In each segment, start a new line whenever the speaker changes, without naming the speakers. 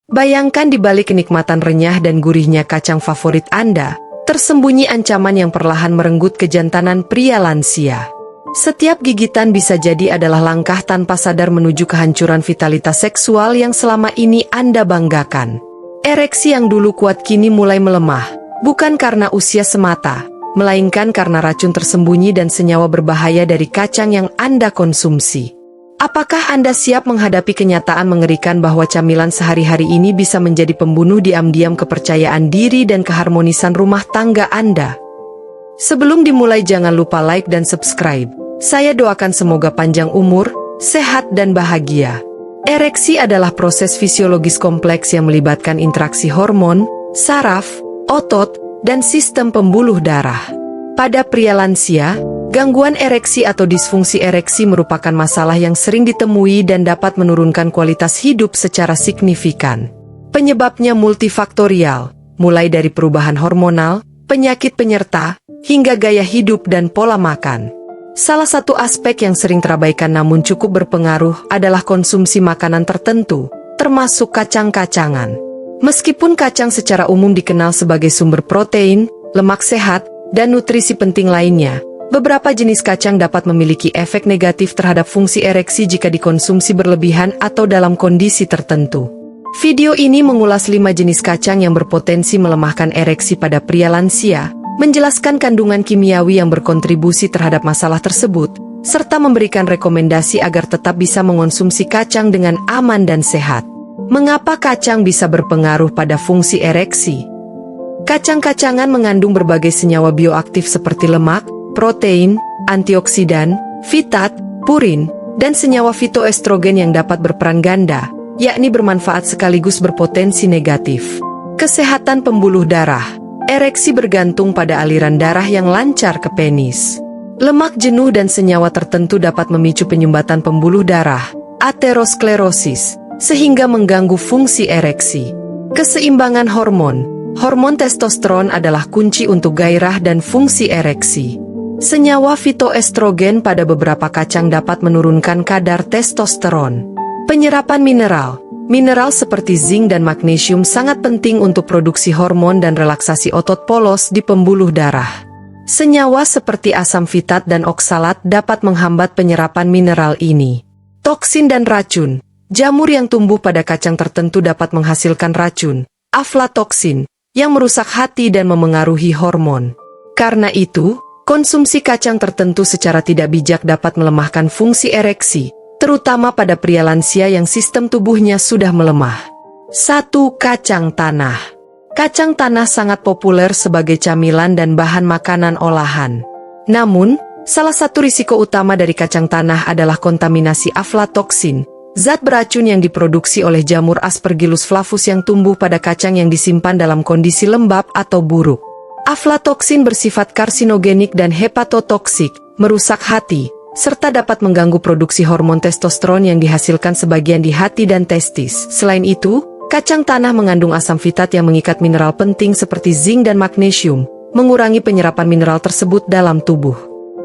Bayangkan di balik kenikmatan renyah dan gurihnya kacang favorit Anda, tersembunyi ancaman yang perlahan merenggut kejantanan pria lansia. Setiap gigitan bisa jadi adalah langkah tanpa sadar menuju kehancuran vitalitas seksual yang selama ini Anda banggakan. Ereksi yang dulu kuat kini mulai melemah, bukan karena usia semata, melainkan karena racun tersembunyi dan senyawa berbahaya dari kacang yang Anda konsumsi. Apakah Anda siap menghadapi kenyataan mengerikan bahwa camilan sehari-hari ini bisa menjadi pembunuh diam-diam kepercayaan diri dan keharmonisan rumah tangga Anda? Sebelum dimulai jangan lupa like dan subscribe. Saya doakan semoga panjang umur, sehat dan bahagia. Ereksi adalah proses fisiologis kompleks yang melibatkan interaksi hormon, saraf, otot, dan sistem pembuluh darah. Pada pria lansia, gangguan ereksi atau disfungsi ereksi merupakan masalah yang sering ditemui dan dapat menurunkan kualitas hidup secara signifikan. Penyebabnya multifaktorial, mulai dari perubahan hormonal, penyakit penyerta, hingga gaya hidup dan pola makan. Salah satu aspek yang sering terabaikan namun cukup berpengaruh adalah konsumsi makanan tertentu, termasuk kacang-kacangan. Meskipun kacang secara umum dikenal sebagai sumber protein, lemak sehat, dan nutrisi penting lainnya, beberapa jenis kacang dapat memiliki efek negatif terhadap fungsi ereksi jika dikonsumsi berlebihan atau dalam kondisi tertentu. Video ini mengulas 5 jenis kacang yang berpotensi melemahkan ereksi pada pria lansia, menjelaskan kandungan kimiawi yang berkontribusi terhadap masalah tersebut, serta memberikan rekomendasi agar tetap bisa mengonsumsi kacang dengan aman dan sehat. Mengapa kacang bisa berpengaruh pada fungsi ereksi? Kacang-kacangan mengandung berbagai senyawa bioaktif seperti lemak, protein, antioksidan, fitat, purin, dan senyawa fitoestrogen yang dapat berperan ganda, yakni bermanfaat sekaligus berpotensi negatif. Kesehatan pembuluh darah. Ereksi bergantung pada aliran darah yang lancar ke penis. Lemak jenuh dan senyawa tertentu dapat memicu penyumbatan pembuluh darah, aterosklerosis, sehingga mengganggu fungsi ereksi. Keseimbangan hormon. Hormon testosteron adalah kunci untuk gairah dan fungsi ereksi. Senyawa fitoestrogen pada beberapa kacang dapat menurunkan kadar testosteron. Penyerapan mineral. Mineral seperti zinc dan magnesium sangat penting untuk produksi hormon dan relaksasi otot polos di pembuluh darah. Senyawa seperti asam fitat dan oksalat dapat menghambat penyerapan mineral ini. Toksin dan racun. Jamur yang tumbuh pada kacang tertentu dapat menghasilkan racun, aflatoksin, yang merusak hati dan memengaruhi hormon. Karena itu, konsumsi kacang tertentu secara tidak bijak dapat melemahkan fungsi ereksi, terutama pada pria lansia yang sistem tubuhnya sudah melemah. 1. Kacang tanah. Kacang tanah sangat populer sebagai camilan dan bahan makanan olahan. Namun, salah satu risiko utama dari kacang tanah adalah kontaminasi aflatoksin, zat beracun yang diproduksi oleh jamur Aspergillus flavus yang tumbuh pada kacang yang disimpan dalam kondisi lembab atau buruk. Aflatoksin bersifat karsinogenik dan hepatotoksik, merusak hati, serta dapat mengganggu produksi hormon testosteron yang dihasilkan sebagian di hati dan testis. Selain itu, kacang tanah mengandung asam fitat yang mengikat mineral penting seperti zinc dan magnesium, mengurangi penyerapan mineral tersebut dalam tubuh.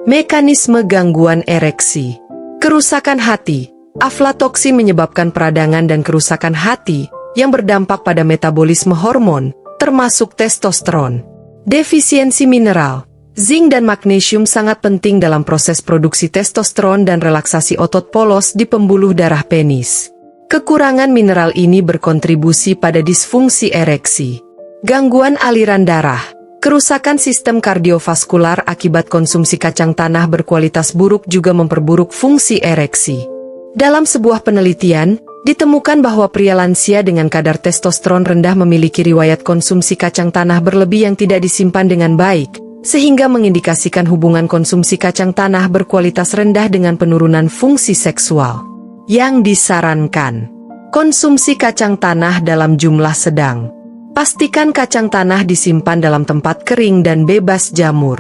Mekanisme gangguan ereksi. Kerusakan hati. Aflatoksin menyebabkan peradangan dan kerusakan hati yang berdampak pada metabolisme hormon, termasuk testosteron. Defisiensi mineral. Zinc dan magnesium sangat penting dalam proses produksi testosteron dan relaksasi otot polos di pembuluh darah penis. Kekurangan mineral ini berkontribusi pada disfungsi ereksi. Gangguan aliran darah. Kerusakan sistem kardiovaskular akibat konsumsi kacang tanah berkualitas buruk juga memperburuk fungsi ereksi. Dalam sebuah penelitian, ditemukan bahwa pria lansia dengan kadar testosteron rendah memiliki riwayat konsumsi kacang tanah berlebih yang tidak disimpan dengan baik, sehingga mengindikasikan hubungan konsumsi kacang tanah berkualitas rendah dengan penurunan fungsi seksual. Yang disarankan, konsumsi kacang tanah dalam jumlah sedang. Pastikan kacang tanah disimpan dalam tempat kering dan bebas jamur.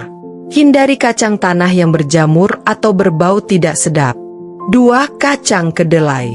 Hindari kacang tanah yang berjamur atau berbau tidak sedap. 2. Kacang kedelai.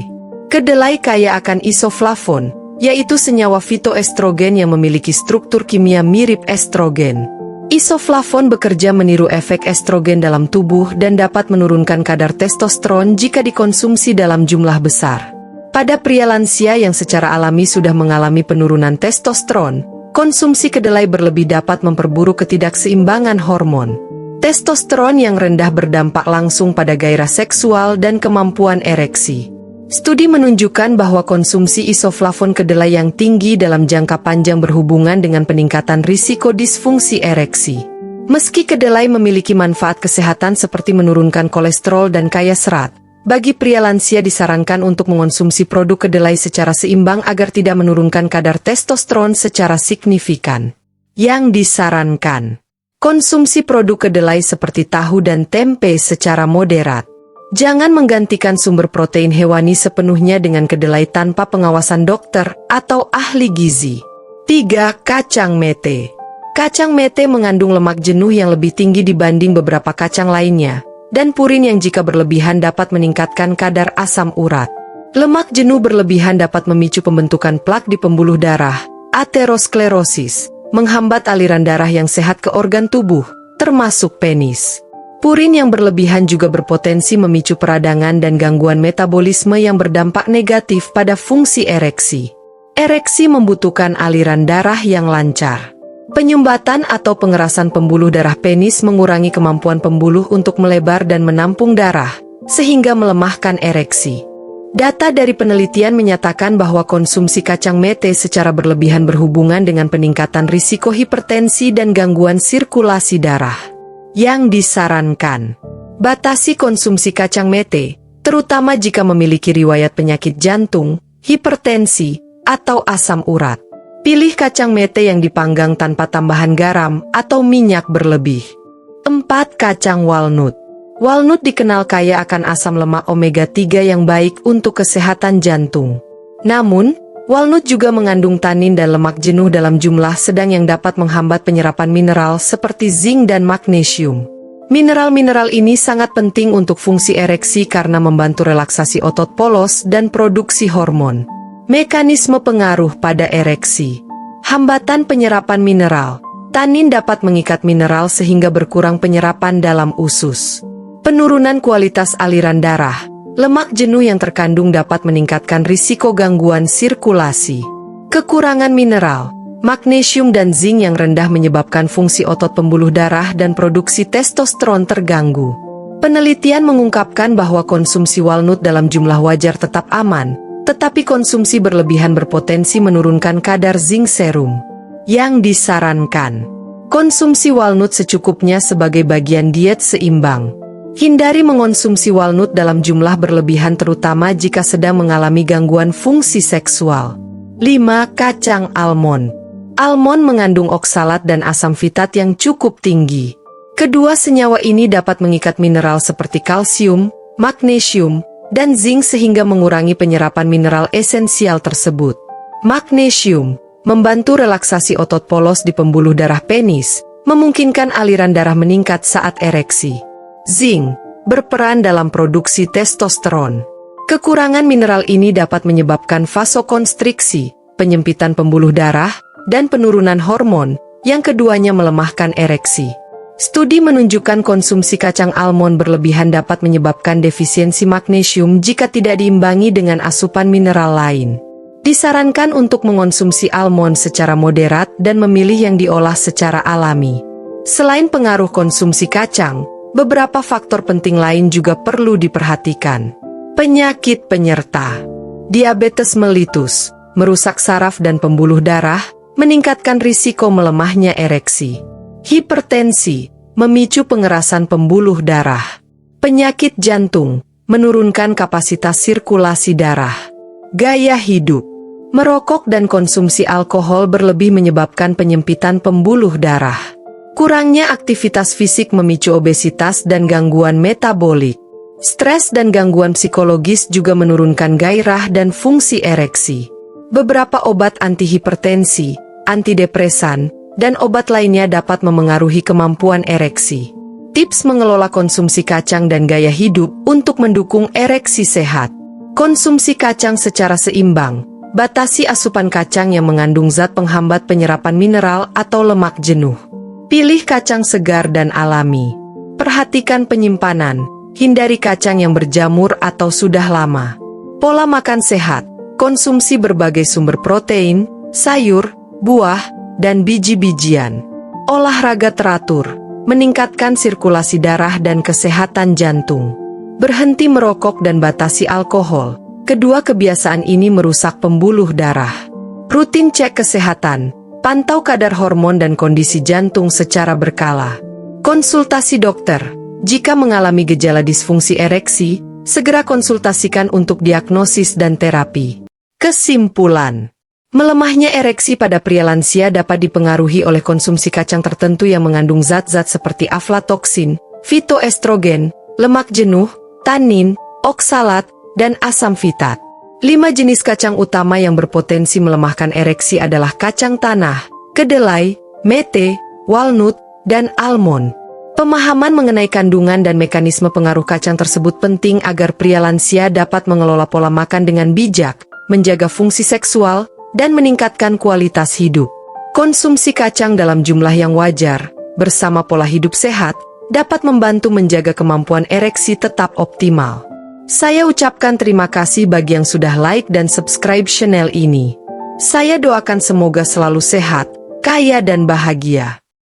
Kedelai kaya akan isoflavon, yaitu senyawa fitoestrogen yang memiliki struktur kimia mirip estrogen. Isoflavon bekerja meniru efek estrogen dalam tubuh dan dapat menurunkan kadar testosteron jika dikonsumsi dalam jumlah besar. Pada pria lansia yang secara alami sudah mengalami penurunan testosteron, konsumsi kedelai berlebih dapat memperburuk ketidakseimbangan hormon. Testosteron yang rendah berdampak langsung pada gairah seksual dan kemampuan ereksi. Studi menunjukkan bahwa konsumsi isoflavon kedelai yang tinggi dalam jangka panjang berhubungan dengan peningkatan risiko disfungsi ereksi. Meski kedelai memiliki manfaat kesehatan seperti menurunkan kolesterol dan kaya serat, bagi pria lansia disarankan untuk mengonsumsi produk kedelai secara seimbang agar tidak menurunkan kadar testosteron secara signifikan. Yang disarankan, konsumsi produk kedelai seperti tahu dan tempe secara moderat. Jangan menggantikan sumber protein hewani sepenuhnya dengan kedelai tanpa pengawasan dokter atau ahli gizi. 3. Kacang mete. Kacang mete mengandung lemak jenuh yang lebih tinggi dibanding beberapa kacang lainnya, dan purin yang jika berlebihan dapat meningkatkan kadar asam urat. Lemak jenuh berlebihan dapat memicu pembentukan plak di pembuluh darah, aterosklerosis, menghambat aliran darah yang sehat ke organ tubuh, termasuk penis. Purin yang berlebihan juga berpotensi memicu peradangan dan gangguan metabolisme yang berdampak negatif pada fungsi ereksi. Ereksi membutuhkan aliran darah yang lancar. Penyumbatan atau pengerasan pembuluh darah penis mengurangi kemampuan pembuluh untuk melebar dan menampung darah, sehingga melemahkan ereksi. Data dari penelitian menyatakan bahwa konsumsi kacang mete secara berlebihan berhubungan dengan peningkatan risiko hipertensi dan gangguan sirkulasi darah. Yang disarankan, batasi konsumsi kacang mete, terutama jika memiliki riwayat penyakit jantung, hipertensi, atau asam urat. Pilih kacang mete yang dipanggang tanpa tambahan garam atau minyak berlebih. 4. Kacang walnut. Walnut dikenal kaya akan asam lemak omega 3 yang baik untuk kesehatan jantung. Namun, walnut juga mengandung tanin dan lemak jenuh dalam jumlah sedang yang dapat menghambat penyerapan mineral seperti zinc dan magnesium. Mineral-mineral ini sangat penting untuk fungsi ereksi karena membantu relaksasi otot polos dan produksi hormon. Mekanisme pengaruh pada ereksi. Hambatan penyerapan mineral. Tanin dapat mengikat mineral sehingga berkurang penyerapan dalam usus. Penurunan kualitas aliran darah. Lemak jenuh yang terkandung dapat meningkatkan risiko gangguan sirkulasi. Kekurangan mineral. Magnesium dan zinc yang rendah menyebabkan fungsi otot pembuluh darah dan produksi testosteron terganggu. Penelitian mengungkapkan bahwa konsumsi walnut dalam jumlah wajar tetap aman, tetapi konsumsi berlebihan berpotensi menurunkan kadar zinc serum. Yang disarankan, konsumsi walnut secukupnya sebagai bagian diet seimbang. Hindari mengonsumsi walnut dalam jumlah berlebihan terutama jika sedang mengalami gangguan fungsi seksual. 5. Kacang almond. Almond mengandung oksalat dan asam fitat yang cukup tinggi. Kedua senyawa ini dapat mengikat mineral seperti kalsium, magnesium, dan zinc sehingga mengurangi penyerapan mineral esensial tersebut. Magnesium membantu relaksasi otot polos di pembuluh darah penis, memungkinkan aliran darah meningkat saat ereksi. Zinc berperan dalam produksi testosteron. Kekurangan mineral ini dapat menyebabkan vasokonstriksi, penyempitan pembuluh darah, dan penurunan hormon, yang keduanya melemahkan ereksi. Studi menunjukkan konsumsi kacang almond berlebihan dapat menyebabkan defisiensi magnesium jika tidak diimbangi dengan asupan mineral lain. Disarankan untuk mengonsumsi almond secara moderat dan memilih yang diolah secara alami. Selain pengaruh konsumsi kacang, beberapa faktor penting lain juga perlu diperhatikan. Penyakit penyerta. Diabetes mellitus, merusak saraf dan pembuluh darah, meningkatkan risiko melemahnya ereksi. Hipertensi, memicu pengerasan pembuluh darah. Penyakit jantung, menurunkan kapasitas sirkulasi darah. Gaya hidup. Merokok dan konsumsi alkohol berlebih menyebabkan penyempitan pembuluh darah. Kurangnya aktivitas fisik memicu obesitas dan gangguan metabolik. Stres dan gangguan psikologis juga menurunkan gairah dan fungsi ereksi. Beberapa obat antihipertensi, antidepresan, dan obat lainnya dapat memengaruhi kemampuan ereksi. Tips mengelola konsumsi kacang dan gaya hidup untuk mendukung ereksi sehat. Konsumsi kacang secara seimbang. Batasi asupan kacang yang mengandung zat penghambat penyerapan mineral atau lemak jenuh. Pilih kacang segar dan alami. Perhatikan penyimpanan. Hindari kacang yang berjamur atau sudah lama. Pola makan sehat, konsumsi berbagai sumber protein, sayur, buah, dan biji-bijian. Olahraga teratur, meningkatkan sirkulasi darah dan kesehatan jantung. Berhenti merokok dan batasi alkohol. Kedua kebiasaan ini merusak pembuluh darah. Rutin cek kesehatan, pantau kadar hormon dan kondisi jantung secara berkala. Konsultasi dokter. Jika mengalami gejala disfungsi ereksi, segera konsultasikan untuk diagnosis dan terapi. Kesimpulan. Melemahnya ereksi pada pria lansia dapat dipengaruhi oleh konsumsi kacang tertentu yang mengandung zat-zat seperti aflatoksin, fitoestrogen, lemak jenuh, tanin, oksalat, dan asam fitat. 5 jenis kacang utama yang berpotensi melemahkan ereksi adalah kacang tanah, kedelai, mete, walnut, dan almond. Pemahaman mengenai kandungan dan mekanisme pengaruh kacang tersebut penting agar pria lansia dapat mengelola pola makan dengan bijak, menjaga fungsi seksual, dan meningkatkan kualitas hidup. Konsumsi kacang dalam jumlah yang wajar, bersama pola hidup sehat, dapat membantu menjaga kemampuan ereksi tetap optimal. Saya ucapkan terima kasih bagi yang sudah like dan subscribe channel ini. Saya doakan semoga selalu sehat, kaya dan bahagia.